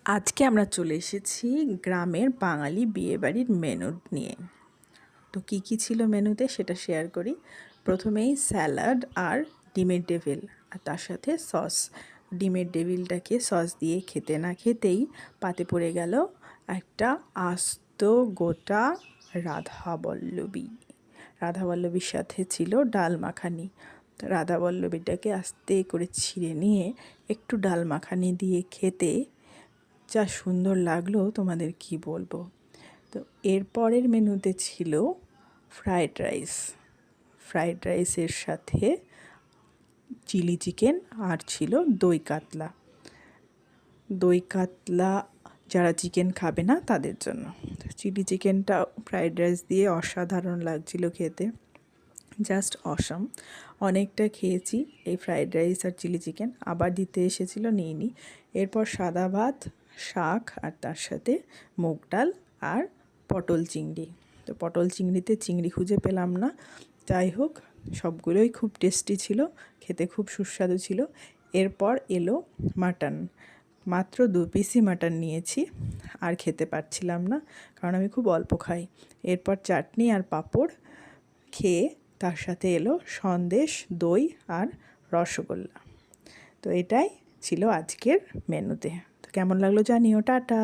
আজকে আমরা চলে এসেছি গ্রামের বাঙালি বিয়েবাড়ির মেনু নিয়ে। তো কী ছিল মেনুতে সেটা শেয়ার করি। প্রথমেই স্যালাড আর ডিমের ডেভিল, আর তার সাথে সস। ডিমের ডেভিলটাকে সস দিয়ে খেতে না খেতেই পাতে পড়ে গেল একটা আস্ত গোটা রাধাবল্লভী। রাধাবল্লভীর সাথে ছিল ডাল মাখানি। রাধাবল্লভীটাকে আস্তে করে ছিঁড়ে নিয়ে একটু ডাল মাখানি দিয়ে খেতে যা সুন্দর লাগলো তোমাদের কি বলবো। তো এরপরের মেনুতে ছিল ফ্রায়েড রাইস। ফ্রায়েড রাইসের সাথে চিলি চিকেন আর ছিল দই কাতলা। দই কাতলা যারা চিকেন খাবে না তাদের জন্য। চিলি চিকেনটা ফ্রায়েড রাইস দিয়ে অসাধারণ লাগছিল খেতে, জাস্ট অসাম। অনেকটা খেয়েছি এই ফ্রায়েড রাইস আর চিলি চিকেন, আবার দিতে এসেছিলো নিইনি। এরপর সাদা ভাত, শাক আর তার সাথে মুগ ডাল আর পটল চিংড়ি। তো পটল চিংড়িতে চিংড়ি খুঁজে পেলাম না, যাই হোক সবগুলোই খুব টেস্টি ছিল, খেতে খুব সুস্বাদু ছিল। এরপর এলো মাটন। মাত্র 2 পিসই মাটন নিয়েছি, আর খেতে পারছিলাম না কারণ আমি খুব অল্প খাই। এরপর চাটনি আর পাঁপড় খেয়ে তার সাথে এলো সন্দেশ, দই আর রসগোল্লা। তো এটাই ছিল আজকের মেনুতে। তো কেমন লাগলো জানিও। টাটা।